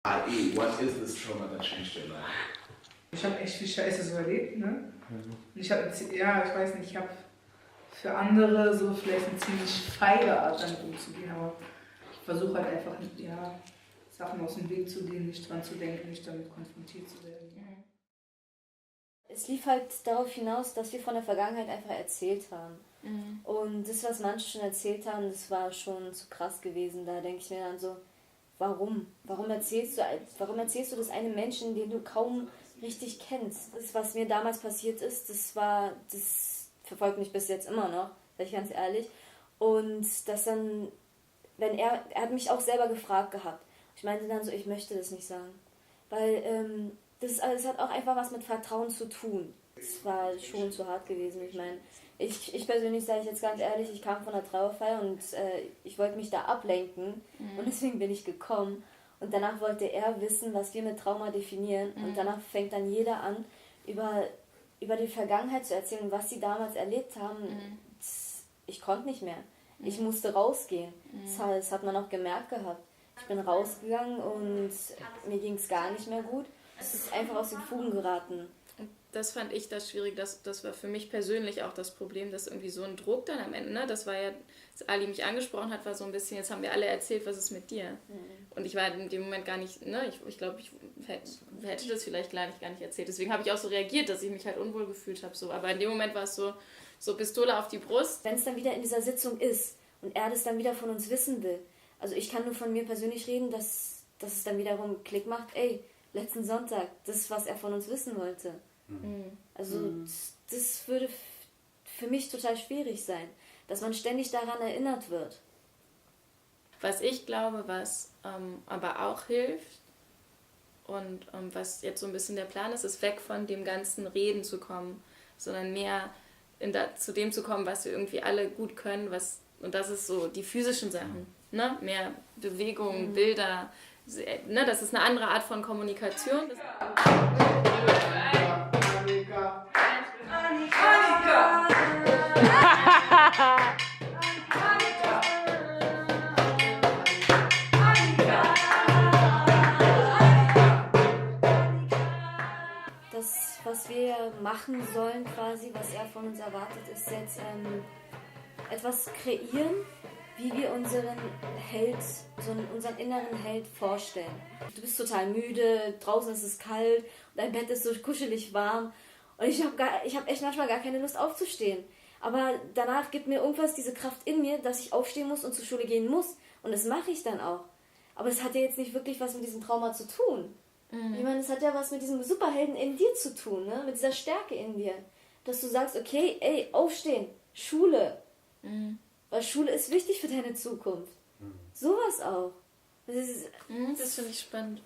i.e., what is this trauma that changed your life? Ich habe echt viel Scheiße so erlebt, ne? Und ich habe, ja, ich weiß nicht, ich habe für andere so vielleicht eine ziemlich feige Art damit umzugehen, aber ich versuche halt einfach, ja, Sachen aus dem Weg zu gehen, nicht dran zu denken, nicht damit konfrontiert zu werden. Es lief halt darauf hinaus, dass wir von der Vergangenheit einfach erzählt haben. Und das, was manche schon erzählt haben, das war schon zu krass gewesen. Da denke ich mir dann so, warum? Warum erzählst du das einem Menschen, den du kaum richtig kennst? Das, was mir damals passiert ist, das verfolgt mich bis jetzt immer noch, sag ich ganz ehrlich. Und das dann, er hat mich auch selber gefragt gehabt. Ich meinte dann so, ich möchte das nicht sagen. Weil das hat auch einfach was mit Vertrauen zu tun. Es war schon zu hart gewesen. Ich meine, ich persönlich, sage ich jetzt ganz ehrlich, ich kam von der Trauerfeier und ich wollte mich da ablenken und deswegen bin ich gekommen. Und danach wollte er wissen, was wir mit Trauma definieren. Und danach fängt dann jeder an, über die Vergangenheit zu erzählen, was sie damals erlebt haben. Ich konnte nicht mehr. Ich musste rausgehen. Das hat man auch gemerkt gehabt. Ich bin rausgegangen und mir ging es gar nicht mehr gut. Es ist einfach aus den Fugen geraten. Das fand ich das schwierig, das war für mich persönlich auch das Problem, dass irgendwie so ein Druck dann am Ende, ne, das war ja, als Ali mich angesprochen hat, war so ein bisschen, jetzt haben wir alle erzählt, was ist mit dir? Und ich war in dem Moment gar nicht, ne, ich glaube, ich hätte das vielleicht gar nicht erzählt. Deswegen habe ich auch so reagiert, dass ich mich halt unwohl gefühlt habe. So. Aber in dem Moment war es so Pistole auf die Brust. Wenn es dann wieder in dieser Sitzung ist und er das dann wieder von uns wissen will, also ich kann nur von mir persönlich reden, dass es dann wiederum Klick macht, ey, letzten Sonntag, das ist, was er von uns wissen wollte. Also das würde für mich total schwierig sein, dass man ständig daran erinnert wird. Was ich glaube, was aber auch hilft und was jetzt so ein bisschen der Plan ist weg von dem ganzen Reden zu kommen, sondern mehr zu dem zu kommen, was wir irgendwie alle gut können, und das ist so die physischen Sachen, ne? Mehr Bewegung, Bilder, ne? Das ist eine andere Art von Kommunikation. Das, was wir machen sollen quasi, was er von uns erwartet, ist jetzt etwas kreieren, wie wir unseren Held, unseren inneren Held vorstellen. Du bist total müde, draußen ist es kalt, dein Bett ist so kuschelig warm und ich hab echt manchmal gar keine Lust aufzustehen. Aber danach gibt mir irgendwas diese Kraft in mir, dass ich aufstehen muss und zur Schule gehen muss. Und das mache ich dann auch. Aber das hat ja jetzt nicht wirklich was mit diesem Trauma zu tun. Ich meine, es hat ja was mit diesem Superhelden in dir zu tun, ne? Mit dieser Stärke in dir. Dass du sagst, okay, ey, aufstehen, Schule. Weil Schule ist wichtig für deine Zukunft. Sowas auch. Das finde ich spannend.